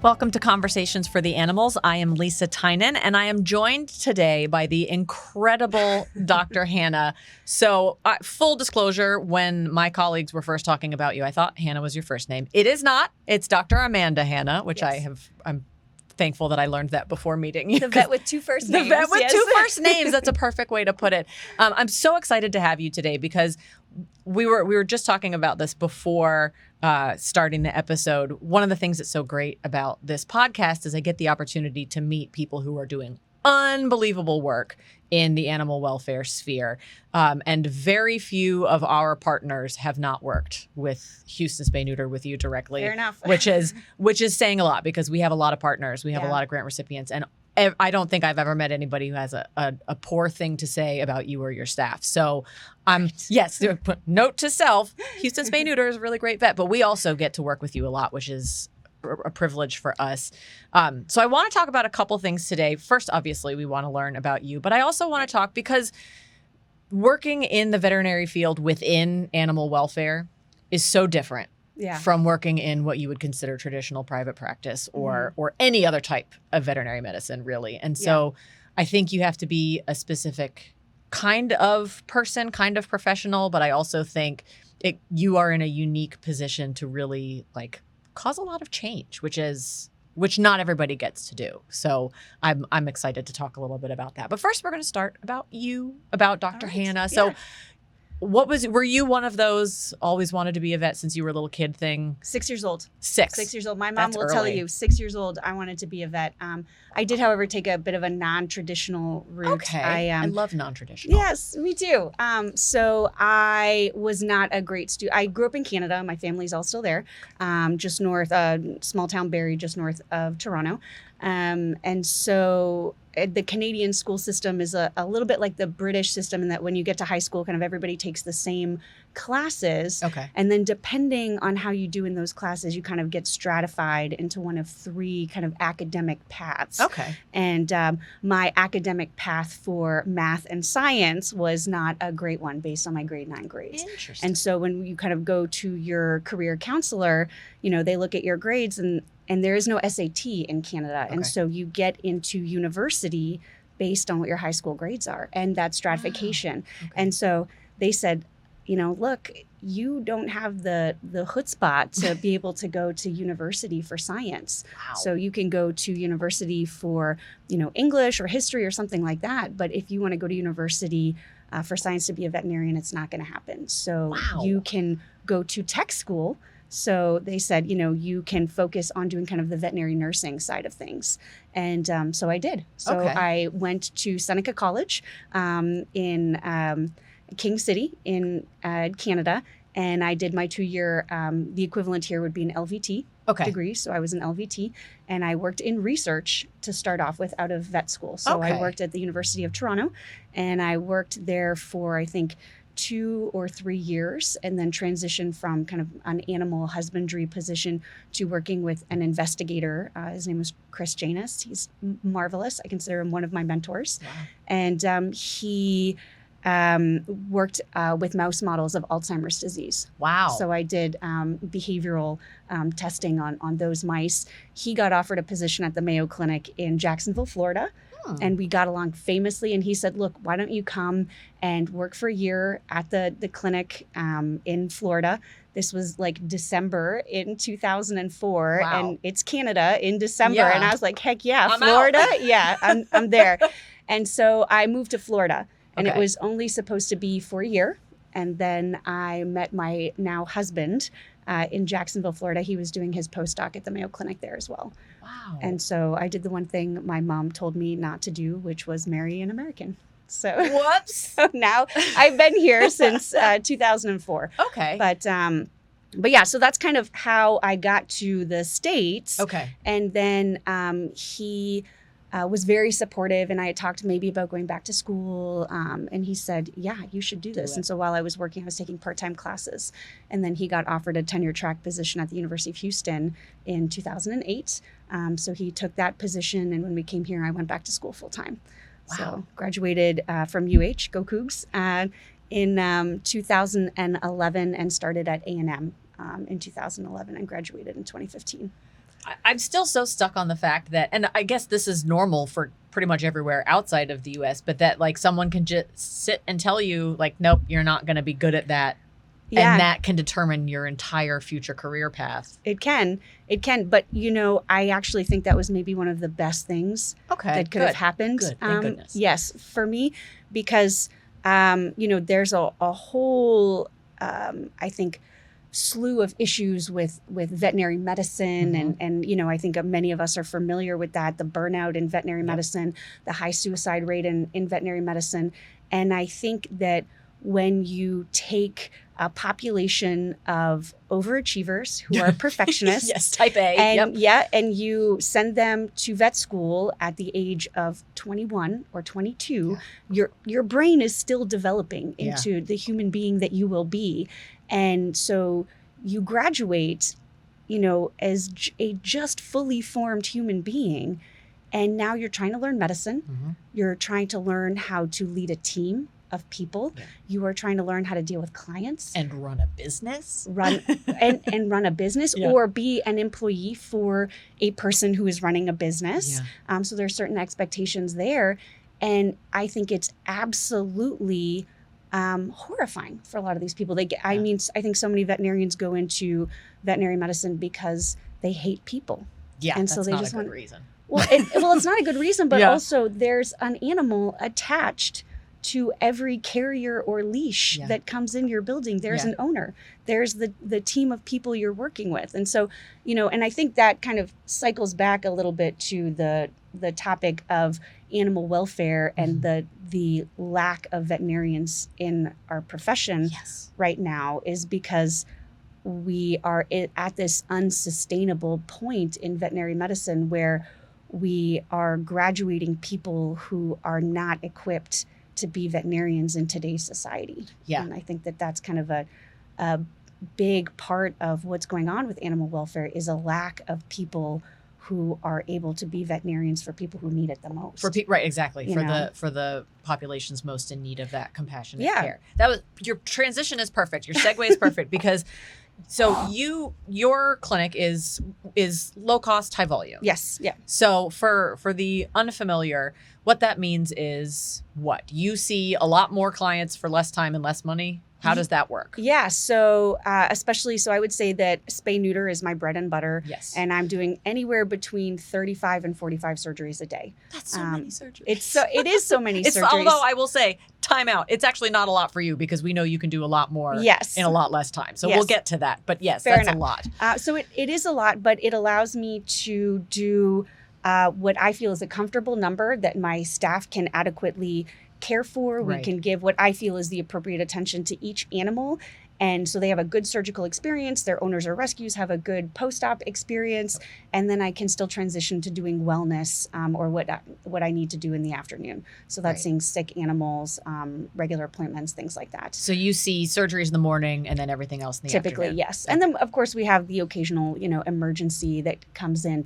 Welcome to Conversations for the Animals. I am Lisa Tynan, and I am joined today by the incredible Dr. Hanna. So, full disclosure, when my colleagues were first talking about you, I thought Hanna was your first name. It is not. It's Dr. Amanda Hanna, which Yes. I'm thankful that I learned that before meeting you. The vet with two first names. The vet with yes. two first names. That's a perfect way to put it. I'm so excited to have you today because we were just talking about this before starting the episode. One of the things that's so great about this podcast is I get the opportunity to meet people who are doing unbelievable work in the animal welfare sphere. And very few of our partners have not worked with Houston Spay Neuter with you directly. Fair enough. which is saying a lot because we have a lot of partners. We have a lot of grant recipients. And I don't think I've ever met anybody who has a poor thing to say about you or your staff. So yes, note to self, Houston Spay Neuter is a really great vet, but we also get to work with you a lot, which is a privilege for us. So I want to talk about a couple things today. First, obviously, we want to learn about you, but I also want to talk because working in the veterinary field within animal welfare is so different from working in what you would consider traditional private practice or any other type of veterinary medicine, really. And so I think you have to be a specific kind of person, kind of professional, but I also think you are in a unique position to really cause a lot of change, which not everybody gets to do. So I'm excited to talk a little bit about that. But first, we're going to start about you, about Dr. Hanna. So were you one of those always wanted to be a vet since you were a little kid thing? 6 years old. 6 years old. My mom That's will tell early. you, 6 years old, I wanted to be a vet. I did, however, take a bit of a non-traditional route. Okay. I love non-traditional. Yes, me too. So I was not a great student. I grew up in Canada. My family's all still there, just north, small town Barrie, just north of Toronto. And so the Canadian school system is a little bit like the British system in that when you get to high school, kind of everybody takes the same classes. Okay. And then depending on how you do in those classes, you kind of get stratified into one of three kind of academic paths. Okay. And my academic path for math and science was not a great one based on my grade 9 grades. Interesting. And so when you kind of go to your career counselor, they look at your grades and there is no SAT in Canada. Okay. And so you get into university based on what your high school grades are and that stratification. Wow. Okay. And so they said, look, you don't have the chutzpah to be able to go to university for science. Wow. So you can go to university for, English or history or something like that. But if you want to go to university for science to be a veterinarian, it's not going to happen. So you can go to tech school. So they said, you can focus on doing kind of the veterinary nursing side of things. And so I did. So I went to Seneca College in King City in Canada. And I did my 2-year, the equivalent here would be an LVT degree. So I was an LVT. And I worked in research to start off with out of vet school. So I worked at the University of Toronto. And I worked there for, I think, 2 or 3 years and then transitioned from kind of an animal husbandry position to working with an investigator. His name was Chris Janus. He's marvelous. I consider him one of my mentors. Wow. And he worked with mouse models of Alzheimer's disease. Wow. So I did behavioral testing on those mice. He got offered a position at the Mayo Clinic in Jacksonville, Florida. And we got along famously. And he said, look, why don't you come and work for a year at the clinic in Florida? This was like December in 2004. Wow. And it's Canada in December. Yeah. And I was like, heck yeah, I'm Florida. out. Yeah, I'm there. And so I moved to Florida. And it was only supposed to be for a year. And then I met my now husband in Jacksonville, Florida. He was doing his postdoc at the Mayo Clinic there as well. Wow. And so I did the one thing my mom told me not to do, which was marry an American. So, Whoops. so now I've been here since 2004. Okay. But yeah, so that's kind of how I got to the States. Okay. And then he was very supportive, and I had talked maybe about going back to school, and he said, yeah, you should do this. And so while I was working, I was taking part-time classes, and then he got offered a tenure track position at the University of Houston in 2008. So he took that position, and when we came here, I went back to school full-time. Wow. So graduated from UH, go Cougs, in 2011 and started at A&M in 2011 and graduated in 2015. I'm still so stuck on the fact that, and I guess this is normal for pretty much everywhere outside of the US, but that like someone can just sit and tell you like, nope, you're not going to be good at that. Yeah. And that can determine your entire future career path. It can. But I actually think that was maybe one of the best things that could have happened. Good. Thank goodness. Yes, for me, because there's a whole I think slew of issues with veterinary medicine, and I think many of us are familiar with that, the burnout in veterinary medicine, the high suicide rate in veterinary medicine. And I think that when you take a population of overachievers who are perfectionists, yes, type A, and you send them to vet school at the age of 21 or 22, your brain is still developing into the human being that you will be. And so you graduate, as a just fully formed human being, and now you're trying to learn medicine. You're trying to learn how to lead a team of people. You are trying to learn how to deal with clients and run a business, run a business, or be an employee for a person who is running a business. So there's certain expectations there, and I think it's absolutely horrifying for a lot of these people. I think so many veterinarians go into veterinary medicine because they hate people. Yeah, and that's so they not just a good want reason. Well, it's not a good reason, but also there's an animal attached to every carrier or leash that comes in your building. There's an owner. There's the team of people you're working with. And so, and I think that kind of cycles back a little bit to the topic of animal welfare and the lack of veterinarians in our profession right now, is because we are at this unsustainable point in veterinary medicine where we are graduating people who are not equipped to be veterinarians in today's society. And I think that that's kind of a big part of what's going on with animal welfare, is a lack of people who are able to be veterinarians for people who need it the most. Right, exactly. For the populations most in need of that compassionate care. That was your transition is perfect. Your segue is perfect because so your clinic is low cost, high volume. Yes. Yeah. So for the unfamiliar, what that means is what? You see a lot more clients for less time and less money. How does that work? Yeah. So so I would say that spay neuter is my bread and butter. Yes. And I'm doing anywhere between 35 and 45 surgeries a day. That's so many surgeries. It is so many surgeries. Although I will say, time out. It's actually not a lot for you because we know you can do a lot more in a lot less time. So we'll get to that. But yes, Fair that's enough. a lot. So it is a lot, but it allows me to do what I feel is a comfortable number that my staff can adequately care for. We can give what I feel is the appropriate attention to each animal. And so they have a good surgical experience. Their owners or rescues have a good post-op experience. And then I can still transition to doing wellness or what I need to do in the afternoon. So that's seeing sick animals, regular appointments, things like that. So you see surgeries in the morning and then everything else in the Typically, afternoon. yes. And then, of course, we have the occasional, emergency that comes in.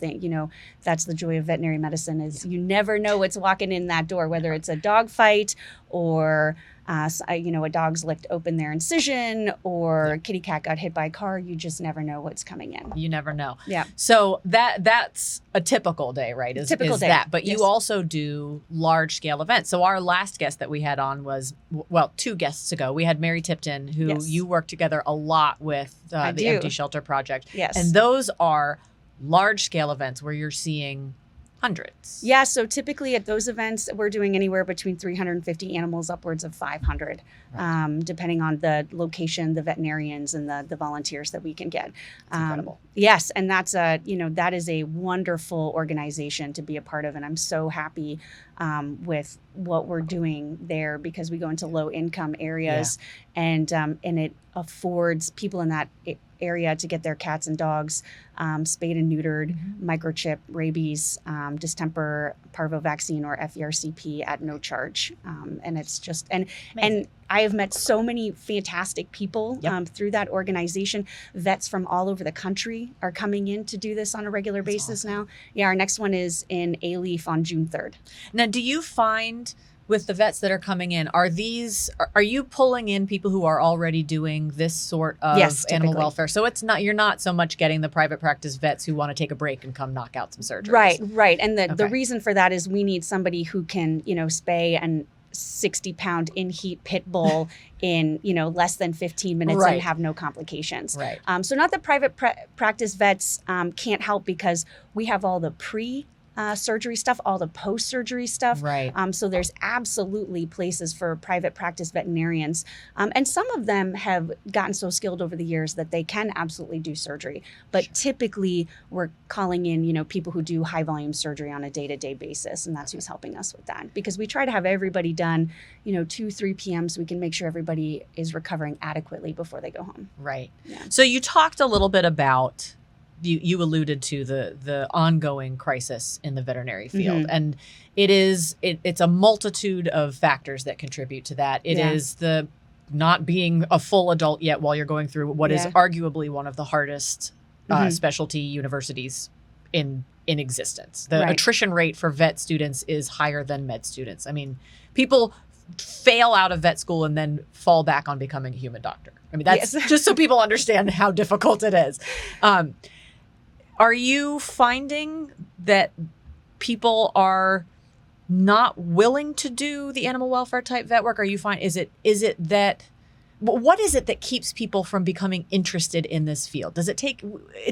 That's the joy of veterinary medicine, is you never know what's walking in that door, whether it's a dog fight or a dog's licked open their incision, or a kitty cat got hit by a car. You just never know what's coming in. You never know. Yeah. So that's a typical day, right? Typical day. That. But you also do large scale events. So our last guest that we had on was, 2 guests ago, we had Mary Tipton, who you work together a lot with the Empty Shelter Project. Yes. And those are large scale events where you're seeing hundreds. Yeah, so typically at those events, we're doing anywhere between 350 animals, upwards of 500, depending on the location, the veterinarians, and the volunteers that we can get. Incredible. Yes, and that's that is a wonderful organization to be a part of, and I'm so happy with what we're doing there, because we go into low income areas, and it affords people in that area to get their cats and dogs spayed and neutered, microchip, rabies, distemper, parvo vaccine, or FERCP at no charge. And it's just, and I have met so many fantastic people through that organization. Vets from all over the country are coming in to do this on a regular basis now. Yeah, our next one is in A-Leaf on June 3rd. Now, do you find with the vets that are coming in, are you pulling in people who are already doing this sort of Yes, animal typically. welfare? So you're not so much getting the private practice vets who want to take a break and come knock out some surgeries. Right. And the Okay. reason for that is we need somebody who can, spay an 60-pound in heat pit bull in, less than 15 minutes Right. and have no complications. Right. So not that private practice vets can't help, because we have all the surgery stuff, all the post-surgery stuff. Right. So there's absolutely places for private practice veterinarians. And some of them have gotten so skilled over the years that they can absolutely do surgery. But typically we're calling in, people who do high volume surgery on a day-to-day basis. And that's who's helping us with that. Because we try to have everybody done, 2-3 p.m. so we can make sure everybody is recovering adequately before they go home. Right. Yeah. So you talked a little bit about, you alluded to the ongoing crisis in the veterinary field, and it's a multitude of factors that contribute to that. It is the not being a full adult yet while you're going through what is arguably one of the hardest specialty universities in existence. The attrition rate for vet students is higher than med students. I mean, people fail out of vet school and then fall back on becoming a human doctor. I mean, that's just so people understand how difficult it is. Are you finding that people are not willing to do the animal welfare type vet work? Are you is it that, what is it that keeps people from becoming interested in this field? It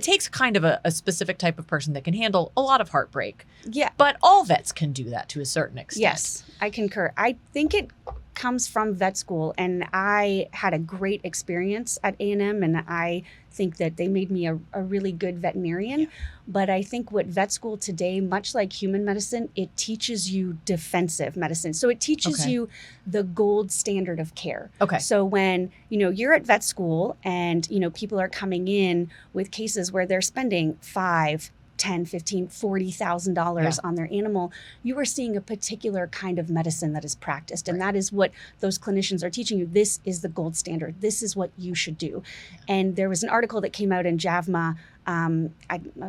takes kind of a specific type of person that can handle a lot of heartbreak. Yeah. But all vets can do that to a certain extent. Yes, I concur. I think it comes from vet school, and I had a great experience at A&M, and I think that they made me a really good veterinarian. But I think what vet school today, much like human medicine, it teaches you defensive medicine. So it teaches you the gold standard of care. Okay. So when, you're at vet school and, people are coming in with cases where they're spending $5,000, $10,000, $15,000, $40,000 on their animal, you are seeing a particular kind of medicine that is practiced. And that is what those clinicians are teaching you. This is the gold standard. This is what you should do. And there was an article that came out in JAVMA a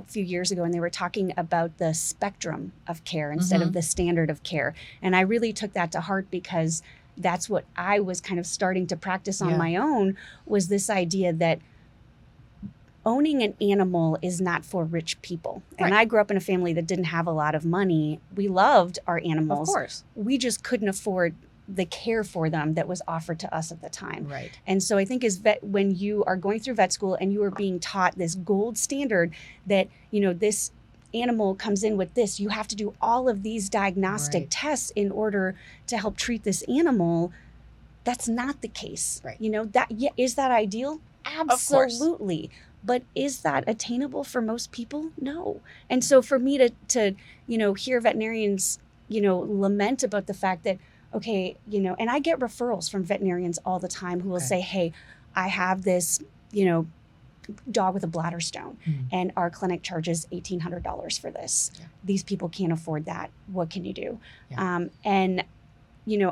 few years ago, and they were talking about the spectrum of care instead of the standard of care. And I really took that to heart, because that's what I was kind of starting to practice on my own, was this idea that owning an animal is not for rich people. And I grew up in a family that didn't have a lot of money. We loved our animals. Of course. We just couldn't afford the care for them that was offered to us at the time. Right. And so I think when you are going through vet school and you are being taught this gold standard that, this animal comes in with this, you have to do all of these diagnostic tests in order to help treat this animal. That's not the case. Right. Is that ideal? Absolutely. But is that attainable for most people? No. And so for me to hear veterinarians, lament about the fact that, and I get referrals from veterinarians all the time who will say, hey, I have this, dog with a bladder stone, and our clinic charges $1,800 for this. Yeah. These people can't afford that. What can you do? Yeah.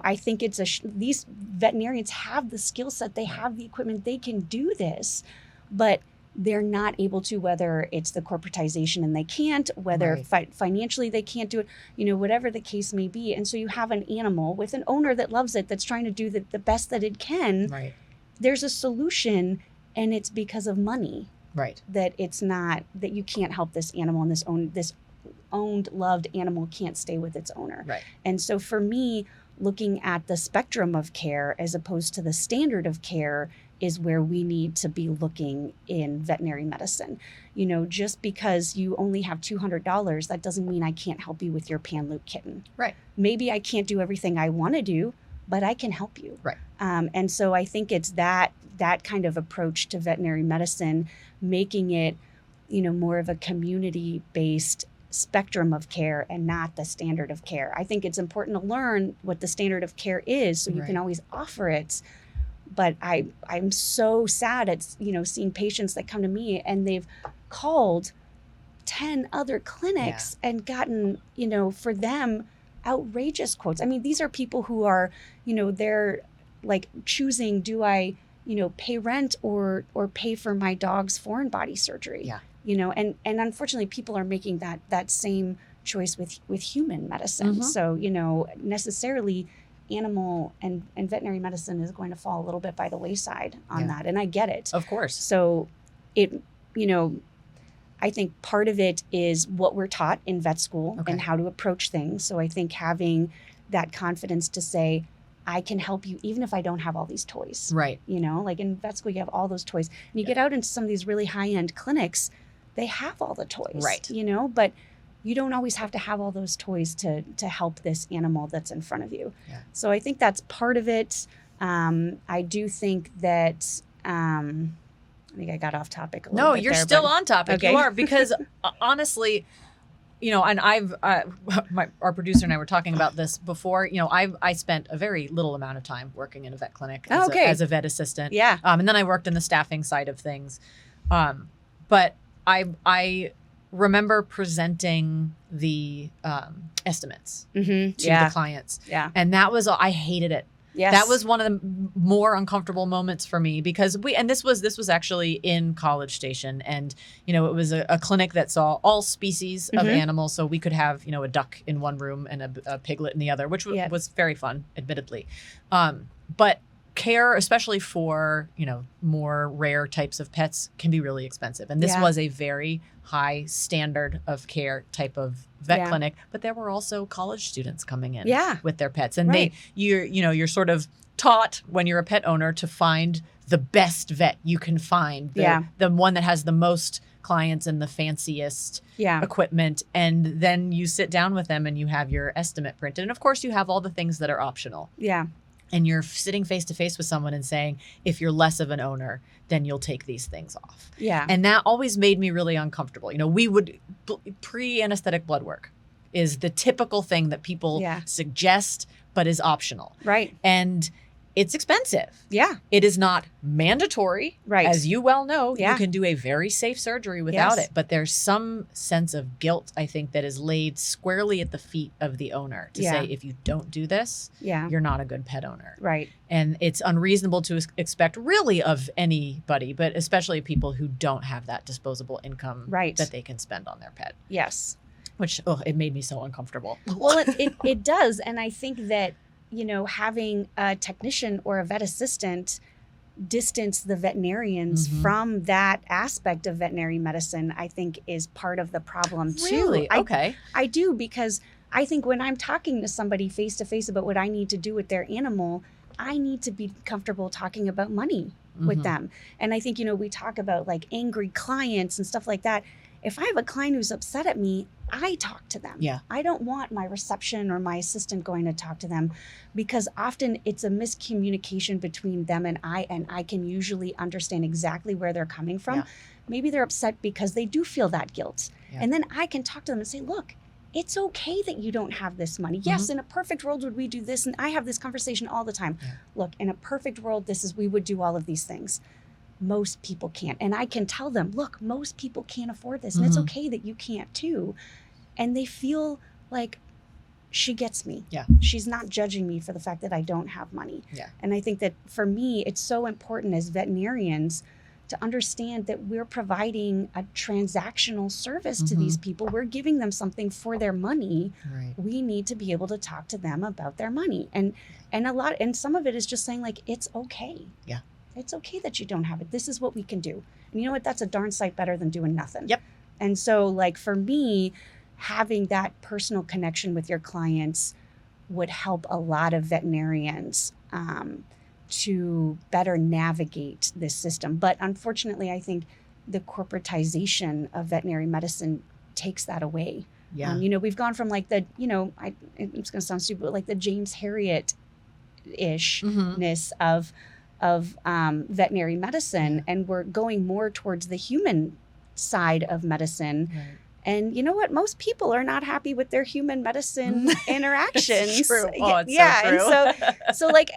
I think these veterinarians have the skill set, they have the equipment, they can do this, but they're not able to, whether it's the corporatization and they can't, whether financially they can't do it, whatever the case may be. And so you have an animal with an owner that loves it, that's trying to do the best that it can. Right. There's a solution, and it's because of money. Right. That it's not, that you can't help this animal, and this owned, loved animal can't stay with its owner. Right. And so for me, looking at the spectrum of care as opposed to the standard of care is where we need to be looking in veterinary medicine. Just because you only have $200, that doesn't mean I can't help you with your Pan-Loop kitten. Right. Maybe I can't do everything I want to do, but I can help you. Right. And so I think it's that kind of approach to veterinary medicine, making it, more of a community-based spectrum of care and not the standard of care. I think it's important to learn what the standard of care is so you can always offer it. But I'm so sad at, seeing patients that come to me and they've called 10 other clinics and gotten, for them, outrageous quotes. I mean, these are people who are, they're like choosing, do I, pay rent or pay for my dog's foreign body surgery? Yeah. And unfortunately people are making that same choice with human medicine. So, necessarily animal and veterinary medicine is going to fall a little bit by the wayside on that. And I get it. Of course. So it, you know, I think part of it is what we're taught in vet school and how to approach things. So I think having that confidence to say, I can help you even if I don't have all these toys. Right. You know, like in vet school, you have all those toys. And you get out into some of these really high-end clinics, they have all the toys. Right. You know, but you don't always have to have all those toys to help this animal that's in front of you. Yeah. So I think that's part of it. I do think that... I think I got off topic a little bit. No, you're there, still on topic. Okay. You are, because honestly, you know, and our producer and I were talking about this before. You know, I spent a very little amount of time working in a vet clinic as a vet assistant. Yeah. And then I worked in the staffing side of things. But I remember presenting the estimates to the clients. Yeah. And that was, I hated it. Yes. That was one of the more uncomfortable moments for me, because this was actually in College Station, and you know, it was a clinic that saw all species of animals, so we could have, you know, a duck in one room and a piglet in the other, which was very fun, admittedly. But care, especially for, you know, more rare types of pets, can be really expensive, and this was a very high standard of care type of vet clinic. But there were also college students coming in with their pets, and you're sort of taught when you're a pet owner to find the best vet you can find, the one that has the most clients and the fanciest equipment, and then you sit down with them and you have your estimate printed, and of course you have all the things that are optional. And you're sitting face to face with someone and saying, if you're less of an owner, then you'll take these things off. And that always made me really uncomfortable. You know, we would, pre-anesthetic blood work is the typical thing that people suggest, but is optional. Right. And it's expensive. Yeah. It is not mandatory. Right. As you well know, you can do a very safe surgery without it. But there's some sense of guilt, I think, that is laid squarely at the feet of the owner to say, if you don't do this, you're not a good pet owner. Right. And it's unreasonable to expect really of anybody, but especially people who don't have that disposable income that they can spend on their pet. Yes. Which, it made me so uncomfortable. Well, it does. And I think that, you know, having a technician or a vet assistant distance the veterinarians from that aspect of veterinary medicine, I think is part of the problem too. Really? Okay. I do, because I think when I'm talking to somebody face to face about what I need to do with their animal, I need to be comfortable talking about money with them. And I think, you know, we talk about like angry clients and stuff like that. If I have a client who's upset at me, I talk to them. Yeah. I don't want my reception or my assistant going to talk to them, because often it's a miscommunication between them and I can usually understand exactly where they're coming from. Yeah. Maybe they're upset because they do feel that guilt. Yeah. And then I can talk to them and say, look, it's okay that you don't have this money. Yes, in a perfect world would we do this? And I have this conversation all the time. Yeah. Look, in a perfect world, we would do all of these things. Most people can't. And I can tell them, look, most people can't afford this. And it's okay that you can't too. And they feel like, she gets me. Yeah. She's not judging me for the fact that I don't have money. Yeah. And I think that for me, it's so important as veterinarians to understand that we're providing a transactional service to these people. We're giving them something for their money. Right. We need to be able to talk to them about their money. And some of it is just saying, like, it's okay. Yeah. It's okay that you don't have it. This is what we can do. And you know what? That's a darn sight better than doing nothing. Yep. And so, like, for me, having that personal connection with your clients would help a lot of veterinarians to better navigate this system. But unfortunately, I think the corporatization of veterinary medicine takes that away. Yeah. You know, we've gone from like the, you know, it's going to sound stupid, but like the James Harriet-ishness of veterinary medicine, and we're going more towards the human side of medicine. Right. And you know what? Most people are not happy with their human medicine interactions. It's true. Oh, it's yeah. So true. And so like,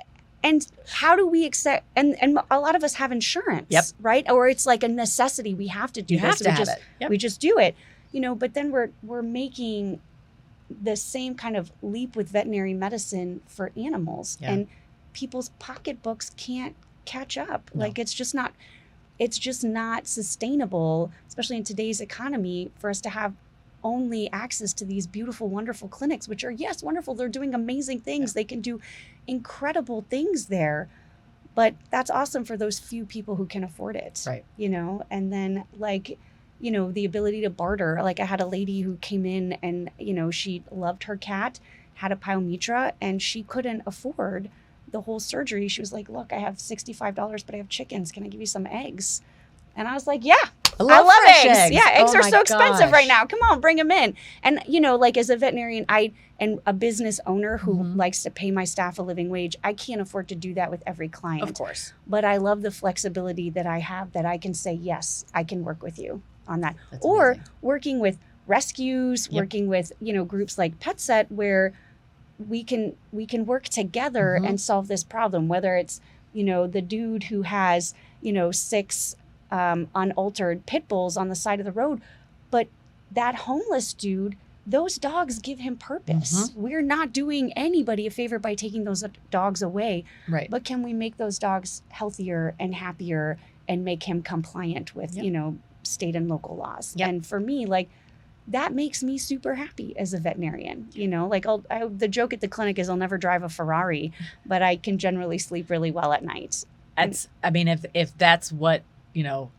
and how do we accept? And a lot of us have insurance, right? Or it's like a necessity. We have to do this. We just do it, you know. But then we're making the same kind of leap with veterinary medicine for animals, and people's pocketbooks can't catch up. No. Like it's just not sustainable, especially in today's economy, for us to have only access to these beautiful, wonderful clinics, which are, yes, wonderful. They're doing amazing things. They can do incredible things there. But that's awesome for those few people who can afford it, Right. you know? And then like, you know, the ability to barter. Like I had a lady who came in and, you know, she loved her cat, had a pyometra, and she couldn't afford the whole surgery. She was like, look, I have $65, but I have chickens. Can I give you some eggs? And I was like, yeah, I love eggs. Yeah, eggs Oh are my so expensive gosh. right now. Come on, bring them in. And, you know, like as a veterinarian, and a business owner who likes to pay my staff a living wage, I can't afford to do that with every client. Of course. But I love the flexibility that I have, that I can say, yes, I can work with you on that. That's or amazing. working with rescues, Yep. working with, you know, groups like PetSet, where we can work together and solve this problem, whether it's, you know, the dude who has, you know, 6 unaltered pit bulls on the side of the road, but that homeless dude, those dogs give him purpose. We're not doing anybody a favor by taking those dogs away, Right. but can we make those dogs healthier and happier and make him compliant with, Yep. you know, state and local laws? Yep. And for me, like, that makes me super happy as a veterinarian. You know, like the joke at the clinic is I'll never drive a Ferrari, but I can generally sleep really well at night. That's, I mean, if that's what, you know,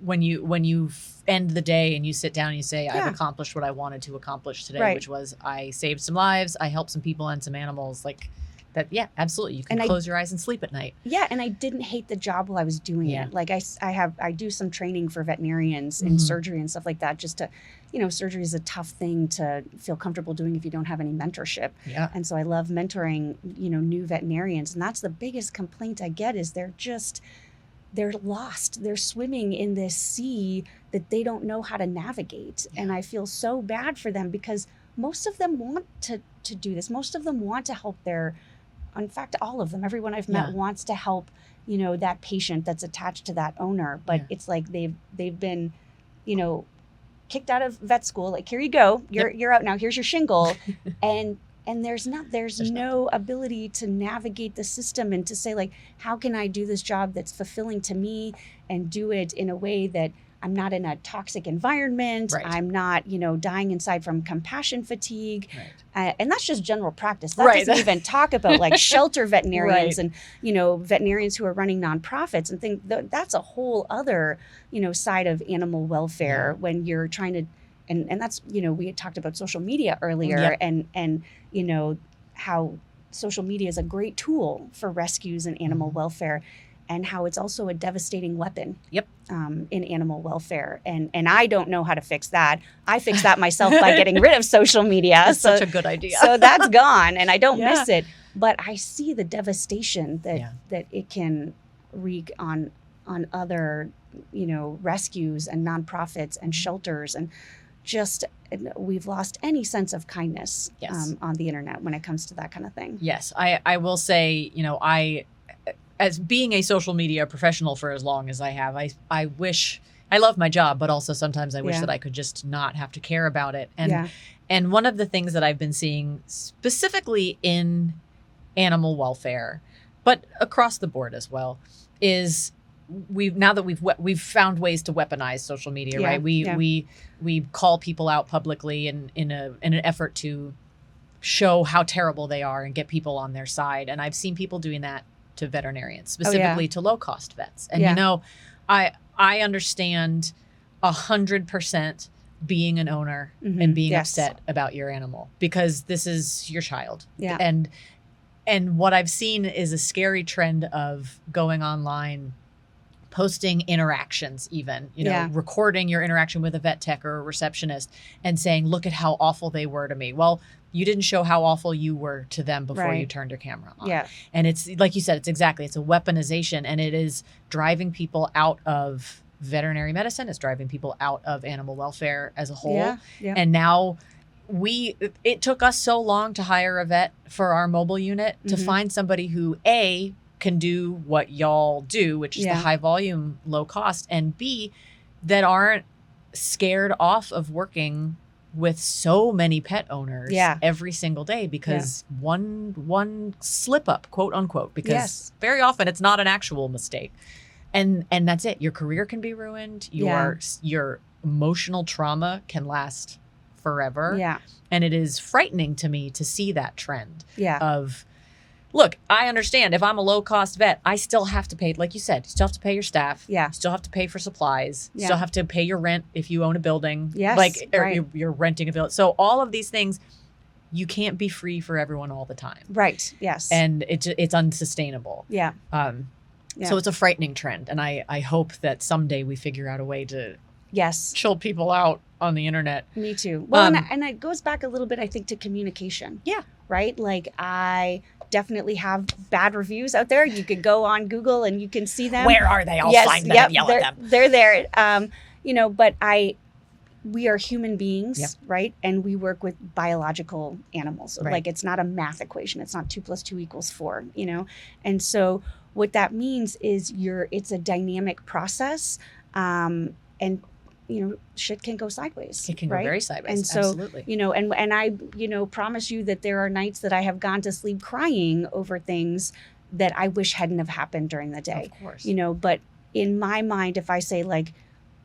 when you end the day and you sit down and you say, I've accomplished what I wanted to accomplish today, Right. which was I saved some lives, I helped some people and some animals, like that. Yeah, absolutely. You can And close your eyes and sleep at night. Yeah, and I didn't hate the job while I was doing Yeah. it. Like I do some training for veterinarians in surgery and stuff like that, just to, you know, surgery is a tough thing to feel comfortable doing if you don't have any mentorship. Yeah. And so I love mentoring, you know, new veterinarians. And that's the biggest complaint I get is they're lost. They're swimming in this sea that they don't know how to navigate. Yeah. And I feel so bad for them because most of them want to do this. Most of them want to help in fact, all of them, everyone I've met wants to help, you know, that patient that's attached to that owner. But it's like they've been, you know, kicked out of vet school. Like, here you go. You're out now. Here's your shingle. And there's no ability to navigate the system and to say, like, how can I do this job that's fulfilling to me and do it in a way that I'm not in a toxic environment. Right. I'm not, you know, dying inside from compassion fatigue. Right. And that's just general practice. That doesn't even talk about like shelter veterinarians and, you know, veterinarians who are running nonprofits and things. That's a whole other, you know, side of animal welfare when you're trying to, and that's, you know, we had talked about social media earlier and, you know, how social media is a great tool for rescues and animal welfare, and how it's also a devastating weapon in animal welfare. And I don't know how to fix that. I fix that myself by getting rid of social media. That's such a good idea. So that's gone and I don't miss it. But I see the devastation that it can wreak on other, you know, rescues and nonprofits and shelters, and just we've lost any sense of kindness on the internet when it comes to that kind of thing. Yes, I will say, you know, as being a social media professional for as long as I have, I wish, I love my job, but also sometimes I wish that I could just not have to care about it. And one of the things that I've been seeing specifically in animal welfare, but across the board as well, is we've found ways to weaponize social media, right? We call people out publicly in an effort to show how terrible they are and get people on their side. And I've seen people doing that to veterinarians, specifically to low cost vets. And you know, I understand 100% being an owner and being upset about your animal, because this is your child. And what I've seen is a scary trend of going online, posting interactions, even, you know, recording your interaction with a vet tech or a receptionist and saying, look at how awful they were to me. Well, you didn't show how awful you were to them before you turned your camera on. And it's like you said, it's a weaponization, and it is driving people out of veterinary medicine. It's driving people out of animal welfare as a whole. And now it took us so long to hire a vet for our mobile unit to find somebody who can do what y'all do, which is the high volume, low cost, and B, that aren't scared off of working with so many pet owners every single day because one slip up, quote unquote, because very often it's not an actual mistake. And that's it. Your career can be ruined. Your emotional trauma can last forever. Yeah. And it is frightening to me to see that trend Yeah. of, look, I understand if I'm a low cost vet, I still have to pay, like you said, you still have to pay your staff. Yeah. You still have to pay for supplies. You Yeah. still have to pay your rent if you own a building. Yes, Like, or right. you're renting a building. So all of these things, you can't be free for everyone all the time. Right. Yes. And it's unsustainable. yeah. Yeah. So it's a frightening trend. And I hope that someday we figure out a way to Yes. chill people out on the internet. Me too. Well, and it goes back a little bit, I think, to communication. Yeah. Right? Like, I definitely have bad reviews out there. You could go on Google and you can see them. Where are they? I'll find them and yell at them. They're there. But we are human beings, Yep. right? And we work with biological animals. Right. Like, it's not a math equation. It's not 2 + 2 = 4, And so what that means is it's a dynamic process. And shit can go sideways. It can go right? very sideways. And so, Absolutely. and I, promise you that there are nights that I have gone to sleep crying over things that I wish hadn't have happened during the day. Of course. But in my mind, if I say, like,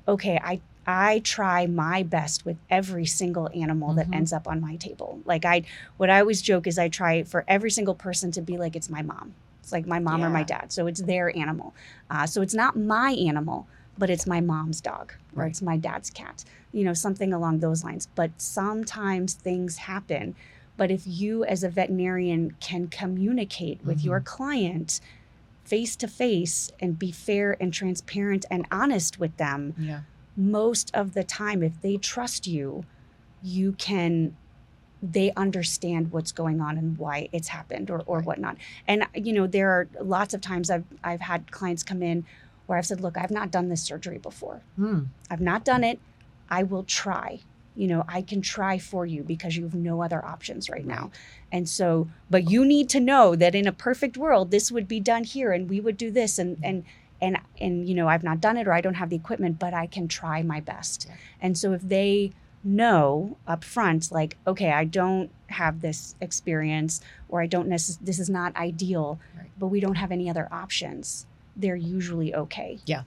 okay, I try my best with every single animal that ends up on my table. Like, what I always joke is I try for every single person to be like, it's my mom. It's like my mom or my dad. So it's their animal. So it's not my animal, but it's my mom's dog, or Right. it's my dad's cat, something along those lines. But sometimes things happen. But if you as a veterinarian can communicate with your client face to face and be fair and transparent and honest with them, Yeah. most of the time, if they trust you, they understand what's going on and why it's happened or Right. whatnot. And, there are lots of times I've had clients come in where I've said, look, I've not done this surgery before. I've not done it. I will try. I can try for you because you have no other options right now. And so, but you need to know that in a perfect world, this would be done here and we would do this and I've not done it or I don't have the equipment, but I can try my best. Yeah. And so if they know up front, like, okay, I don't have this experience or this is not ideal, Right. but we don't have any other options, they're usually okay. Yeah.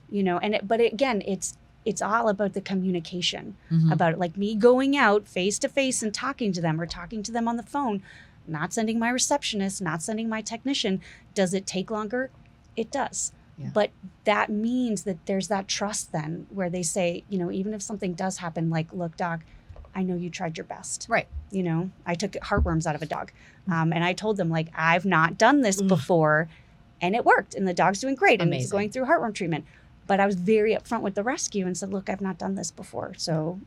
But again, it's all about the communication Mhm. about it. Like me going out face to face and talking to them or talking to them on the phone, not sending my receptionist, not sending my technician. Does it take longer? It does. Yeah. But that means that there's that trust then where they say, even if something does happen, like, look, doc, I know you tried your best. Right. I took heartworms out of a dog. And I told them, like, I've not done this before and it worked and the dog's doing great and Amazing. it's going through heartworm treatment. But I was very upfront with the rescue and said, look, I've not done this before. So,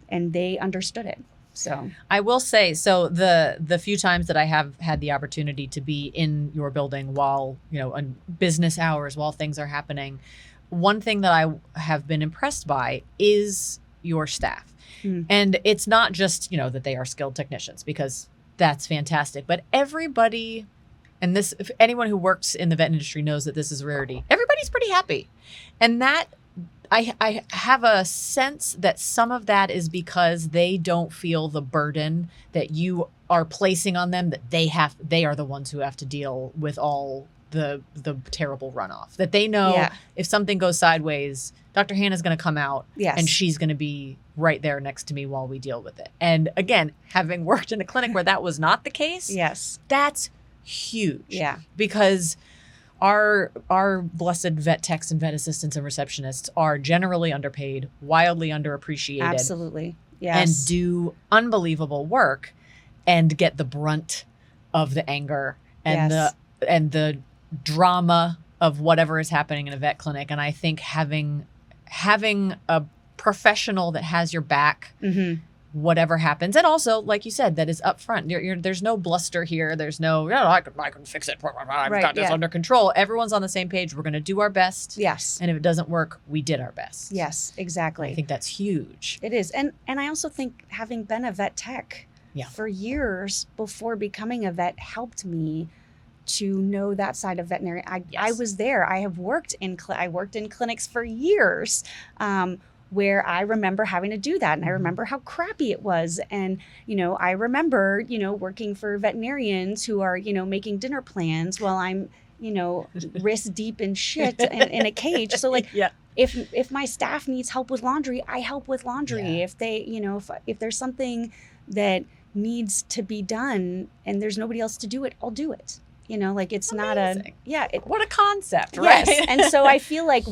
and they understood it. So I will say, so the few times that I have had the opportunity to be in your building while, on business hours, while things are happening, one thing that I have been impressed by is your staff. And it's not just, that they are skilled technicians, because that's fantastic, but everybody, and this, if anyone who works in the vet industry knows that this is a rarity, everybody's pretty happy. And that I have a sense that some of that is because they don't feel the burden that you are placing on them, that they are the ones who have to deal with all the terrible runoff, that they know if something goes sideways, Dr. Hannah's going to come out and she's going to be right there next to me while we deal with it. And again, having worked in a clinic where that was not the case, that's huge. Yeah. Because our blessed vet techs and vet assistants and receptionists are generally underpaid, wildly underappreciated. Absolutely. Yes. And do unbelievable work and get the brunt of the anger and the drama of whatever is happening in a vet clinic. And I think having a professional that has your back, whatever happens, and also, like you said, that is upfront. There's no bluster here. There's no, I can fix it. I've got this under control. Everyone's on the same page. We're going to do our best. Yes. And if it doesn't work, we did our best. Yes, exactly. I think that's huge. It is. And I also think having been a vet tech for years before becoming a vet helped me to know that side of veterinary. I was there. I have worked in clinics for years, where I remember having to do that. And I remember how crappy it was. And, I remember, working for veterinarians who are, making dinner plans while I'm wrist deep in shit in a cage. So like, Yeah. if my staff needs help with laundry, I help with laundry. Yeah. If they, if there's something that needs to be done and there's nobody else to do it, I'll do it. Like it's Amazing. not what a concept, right? Yes. And so I feel like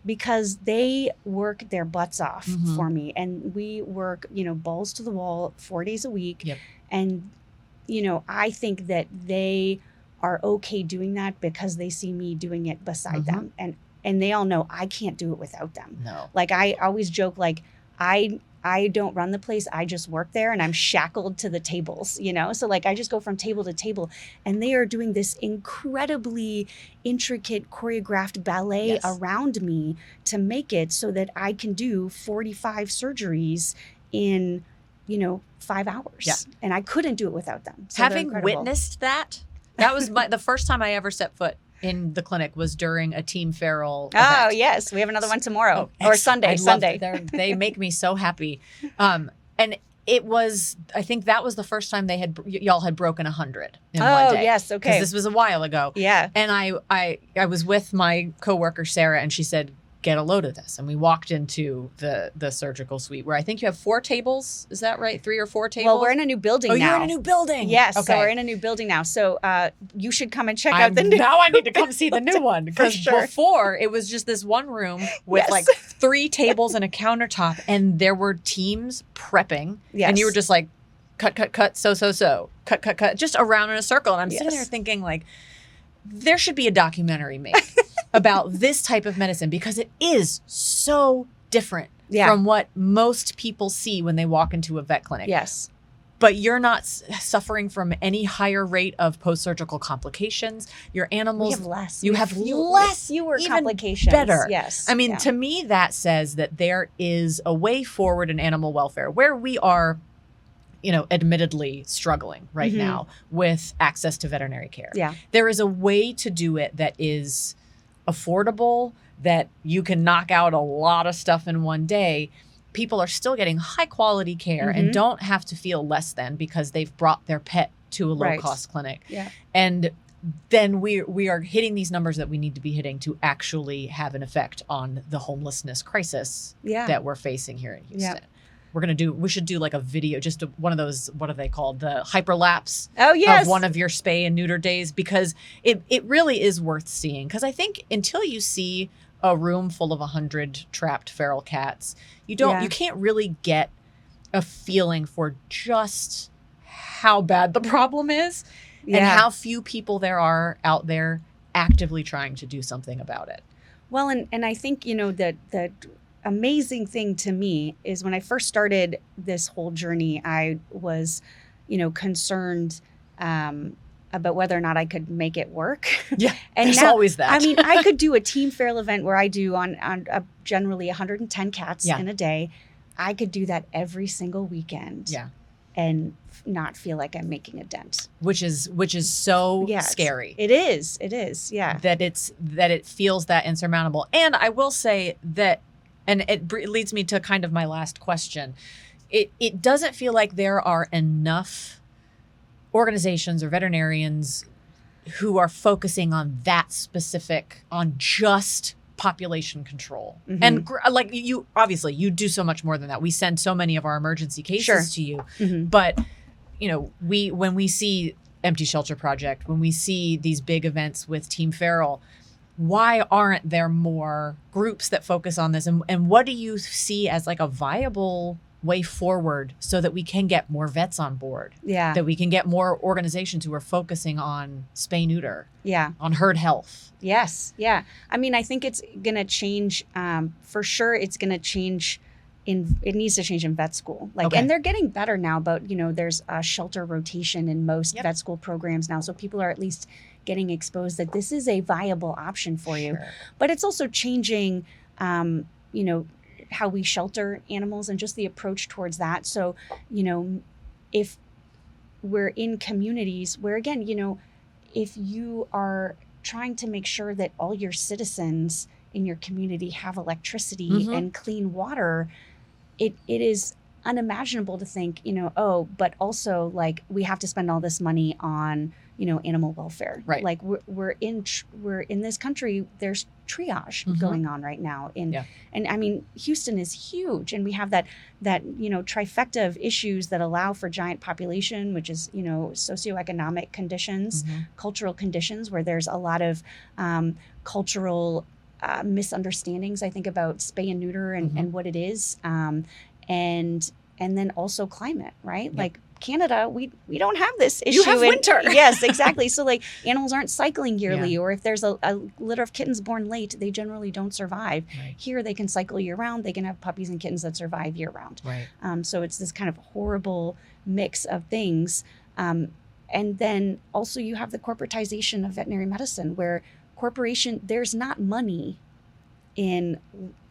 because they work their butts off Mhm. for me, and we work, balls to the wall 4 days a week. Yep. And, I think that they are okay doing that because they see me doing it beside them. And they all know I can't do it without them. No. Like I always joke, like I don't run the place. I just work there and I'm shackled to the tables, So like I just go from table to table, and they are doing this incredibly intricate choreographed ballet Yes. around me to make it so that I can do 45 surgeries in, 5 hours. Yeah. And I couldn't do it without them. So they're Having incredible. witnessed that was the first time I ever set foot in the clinic was during a Team Feral event. Oh, yes. We have another one tomorrow or Sunday. I love it. They make me so happy. And it was, I think that was the first time y'all had broken 100 in one day. Oh, yes. Okay. Because this was a while ago. Yeah. And I was with my coworker, Sarah, and she said, get a load of this. And we walked into the surgical suite where I think you have 4 tables. Is that right? 3 or 4 tables? Well, we're in a new building now. You're in a new building. Yes. Okay. So we're in a new building now. So you should come and check out the new. Now I need to come see the new one, because sure. before it was just this one room with Yes. like 3 tables and a countertop, and there were teams prepping. Yes. And you were just like, cut, so, cut, just around in a circle. And I'm sitting Yes. there thinking like, there should be a documentary made about this type of medicine, because it is so different from what most people see when they walk into a vet clinic. Yes. But you're not suffering from any higher rate of post-surgical complications. Your animals, We have less. You We have fewer even complications. better. Yes. I mean, Yeah. to me, that says that there is a way forward in animal welfare where we are, admittedly struggling right Mhm. now with access to veterinary care. Yeah. There is a way to do it that is affordable, that you can knock out a lot of stuff in one day. People are still getting high quality care and Mhm. don't have to feel less than because they've brought their pet to a low Right. cost clinic. Yeah. And then we are hitting these numbers that we need to be hitting to actually have an effect on the homelessness crisis Yeah. that we're facing here in Houston. Yeah. We should do like a video, just one of those, what are they called? The hyperlapse Oh, yes. of one of your spay and neuter days, because it really is worth seeing. Because I think until you see a room full of 100 trapped feral cats, you can't really get a feeling for just how bad the problem is and how few people there are out there actively trying to do something about it. Well, and I think, that amazing thing to me is when I first started this whole journey, I was, concerned about whether or not I could make it work. Yeah, and there's now, always that. I mean, I could do a team feral event where I do on generally 110 cats Yeah. in a day. I could do that every single weekend. Yeah. And not feel like I'm making a dent. Which is so Yes. scary. It is. Yeah. That it feels that insurmountable. And I will say that, and it leads me to kind of my last question. It doesn't feel like there are enough organizations or veterinarians who are focusing on that specific, on just population control. Mhm. And like you, obviously you do so much more than that. We send so many of our emergency cases Sure. to you, Mhm. but when we see Empty Shelter Project, when we see these big events with Team Feral, why aren't there more groups that focus on this? And what do you see as like a viable way forward so that we can get more vets on board? Yeah. That we can get more organizations who are focusing on spay neuter, Yeah. on herd health. Yes. Yeah. I mean, I think it's going to change. For sure, it's going to change. It needs to change in vet school. And they're getting better now. But there's a shelter rotation in most Yep. vet school programs now, so people are at least getting exposed that this is a viable option for you. Sure. But it's also changing. How we shelter animals and just the approach towards that. So, if we're in communities where, again, if you are trying to make sure that all your citizens in your community have electricity Mhm. and clean water, it is unimaginable to think, but also like we have to spend all this money on, animal welfare. Right. Like we're in this country, there's triage going on right now. And I mean, Houston is huge, and we have that trifecta of issues that allow for giant population, which is, socioeconomic conditions, cultural conditions, where there's a lot of cultural misunderstandings, I think, about spay and neuter and what it is. And then also climate, right? Like Canada, we don't have this issue. You have winter. Yes, exactly. So like animals aren't cycling yearly, or if there's a litter of kittens born late, they generally don't survive. Right. Here they can cycle year round. They can have puppies and kittens that survive year round. Right. So it's this kind of horrible mix of things. And then also you have the corporatization of veterinary medicine, where there's not money in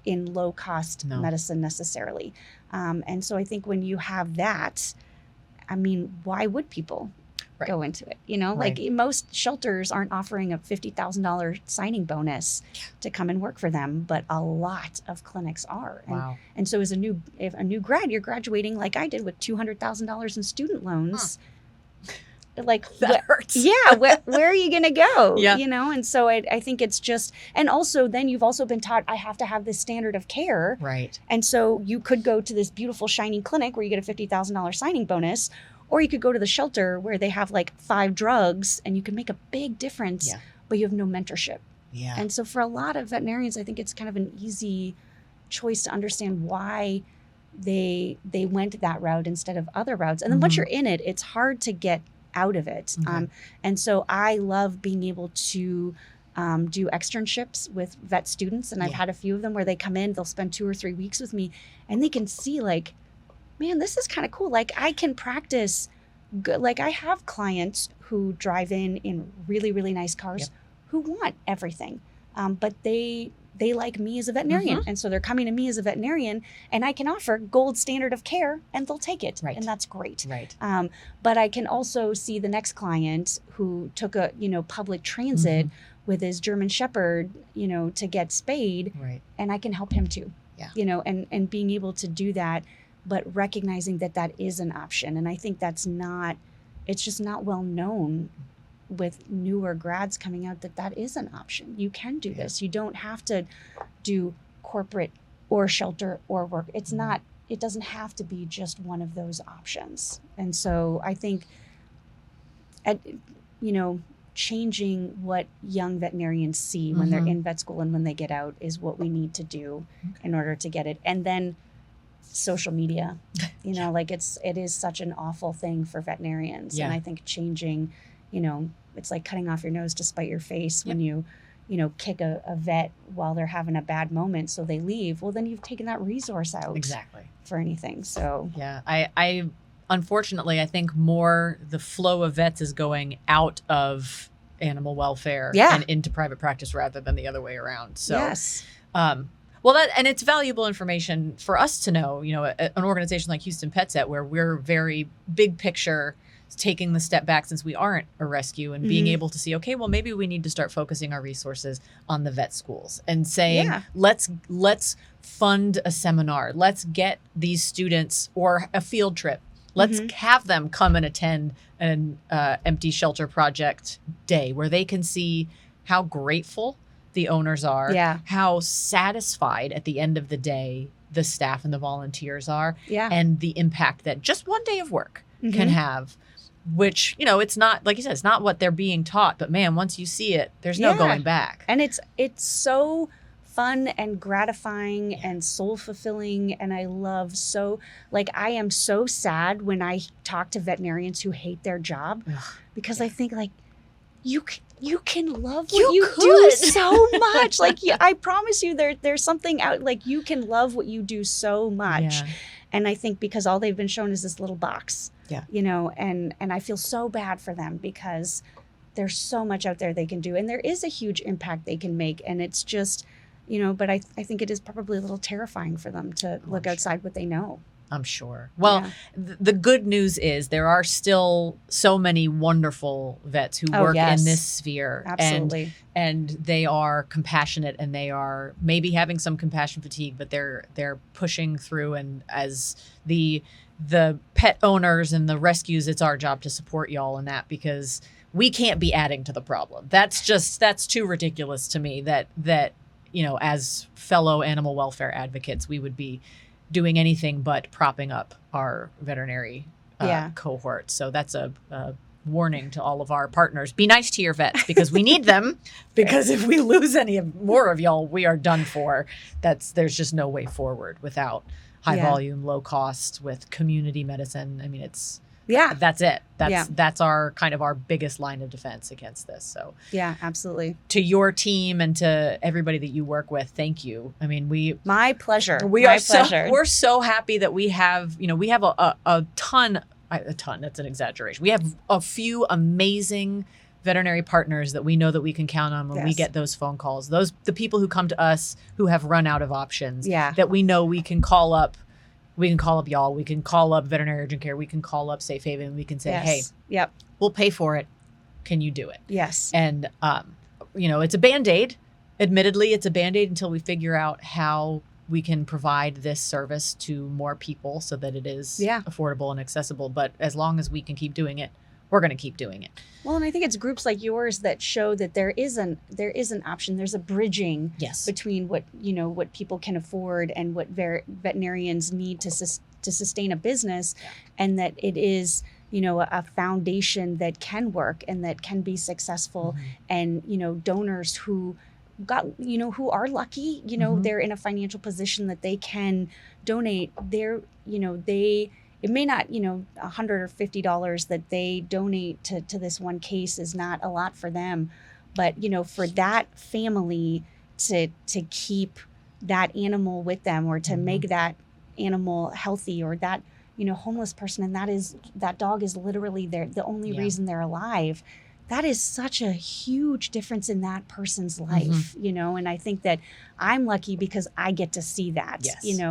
low cost medicine necessarily. And so I think when you have that, I mean, why would people go into it? Like most shelters aren't offering a $50,000 signing bonus to come and work for them, but a lot of clinics are. And so as a new grad, you're graduating like I did with $200,000 in student loans. Like that hurts. Yeah. Where are you going to go? And so I think it's just, and also then you've also been taught I have to have this standard of care. Right. And so you could go to this beautiful shiny clinic where you get a $50,000 signing bonus, or you could go to the shelter where they have like 5 drugs and you can make a big difference, but you have no mentorship. Yeah. And so for a lot of veterinarians, I think it's kind of an easy choice to understand why they went that route instead of other routes. And then once you're in it, it's hard to get out of it. And so I love being able to do externships with vet students. And I've had a few of them where they come in, they'll spend 2 or 3 weeks with me, and they can see like, man, this is kind of cool. Like I can practice good. Like I have clients who drive in really, really nice cars who want everything. But they like me as a veterinarian. And so they're coming to me as a veterinarian, and I can offer gold standard of care and they'll take it. Right. And that's great. Right. But I can also see the next client who took a, public transit with his German Shepherd, to get spayed. Right. And I can help him too. Yeah. And being able to do that, but recognizing that is an option. And I think it's just not well known with newer grads coming out that is an option. You can do this. You don't have to do corporate or shelter or work. It doesn't have to be just one of those options. And so I think changing what young veterinarians see when they're in vet school and when they get out is what we need to do in order to get it. And then social media, like it is such an awful thing for veterinarians. And I think changing, it's like cutting off your nose to spite your face when you kick a vet while they're having a bad moment, so they leave. Well, then you've taken that resource out for anything. So I unfortunately, I think more the flow of vets is going out of animal welfare and into private practice rather than the other way around. So well, and it's valuable information for us to know, an organization like Houston Pet Set, where we're very big picture, taking the step back since we aren't a rescue, and being able to see, okay, well, maybe we need to start focusing our resources on the vet schools and saying, let's fund a seminar. Let's get these students, or a field trip. Let's have them come and attend an empty shelter project day where they can see how grateful the owners are, how satisfied at the end of the day the staff and the volunteers are, and the impact that just one day of work can have, which, it's not, like you said, it's not what they're being taught, but man, once you see it, there's no going back. And it's so fun and gratifying and soul fulfilling. And I love I am so sad when I talk to veterinarians who hate their job, because I think like, you can love what you do so much. Like, I promise you there's something out, like you can love what you do so much. And I think because all they've been shown is this little box, and I feel so bad for them because there's so much out there they can do. And there is a huge impact they can make. And it's just, but I think it is probably a little terrifying for them to look outside what they know. I'm sure. Well, the good news is there are still so many wonderful vets who work in this sphere. Absolutely. And they are compassionate, and they are maybe having some compassion fatigue, but they're pushing through. And as the pet owners and the rescues, it's our job to support y'all in that, because we can't be adding to the problem. That's too ridiculous to me that as fellow animal welfare advocates, we would be doing anything but propping up our veterinary cohort. So that's a warning to all of our partners. Be nice to your vets because we need them, because if we lose any more of y'all, we are done for. There's just no way forward without high volume, low cost with community medicine. I mean, that's it. That's our kind of our biggest line of defense against this. So yeah, absolutely. To your team and to everybody that you work with, thank you. I mean, my pleasure. We're so happy that we have a ton. A ton, that's an exaggeration. We have a few amazing veterinary partners that we know that we can count on when we get those phone calls. The people who come to us who have run out of options, that we know we can call up. We can call up y'all. We can call up Veterinary Urgent Care. We can call up Safe Haven. We can say, hey, we'll pay for it. Can you do it? Yes. And, it's a Band-Aid. Admittedly, it's a Band-Aid until we figure out how we can provide this service to more people so that it is affordable and accessible. But as long as we can keep doing it, we're going to keep doing it. Well, and I think it's groups like yours that show that there is an option. There's a bridging between what people can afford and what veterinarians need to sustain a business, and that it is a foundation that can work and that can be successful, and donors who are lucky, they're in a financial position that they can donate. It may not, $100 or $50 that they donate to this one case is not a lot for them, but for that family to keep that animal with them, or to make that animal healthy, or that homeless person, and that dog is literally the only reason they're alive. That is such a huge difference in that person's life, and I think that I'm lucky because I get to see that,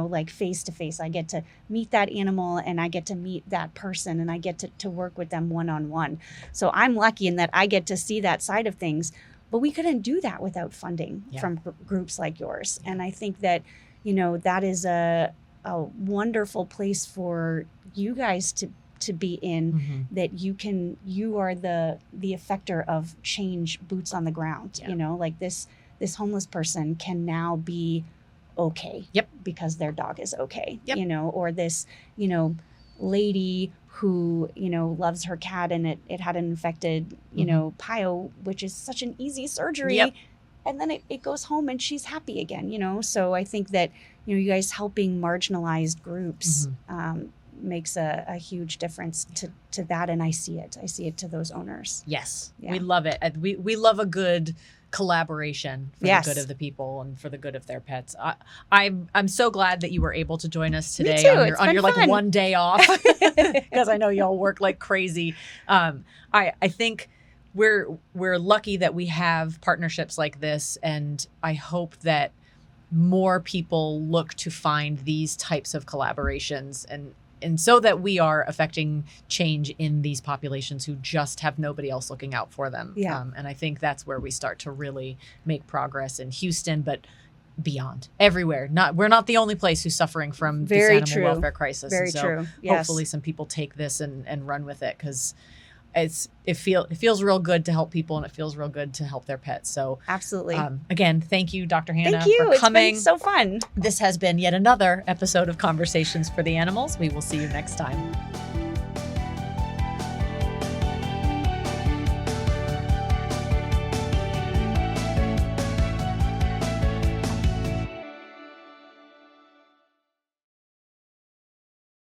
like face to face. I get to meet that animal, and I get to meet that person, and I get to work with them one-on-one. So I'm lucky in that I get to see that side of things, but we couldn't do that without funding from groups like yours. And I think that, that is a wonderful place for you guys to be in, that you are the effector of change, boots on the ground. Like this homeless person can now be okay because their dog is okay. Or this lady who loves her cat, and it had an infected pile, which is such an easy surgery, and then it goes home and she's happy again. So I think that you guys helping marginalized groups makes a huge difference to that, and I see it to those owners. Yes, we love it. We love a good collaboration for the good of the people and for the good of their pets. I'm so glad that you were able to join us today on your like one day off, because I know y'all work like crazy. I think we're lucky that we have partnerships like this, and I hope that more people look to find these types of collaborations, and so that we are affecting change in these populations who just have nobody else looking out for them. And I think that's where we start to really make progress in Houston, but beyond, everywhere. We're not the only place who's suffering from this animal welfare crisis. Very true. Yes. Hopefully some people take this and run with it, because it feels real good to help people, and it feels real good to help their pets. So absolutely. Again, thank you, Dr. Hanna, for coming. It's been so fun. This has been yet another episode of Conversations for the Animals. We will see you next time.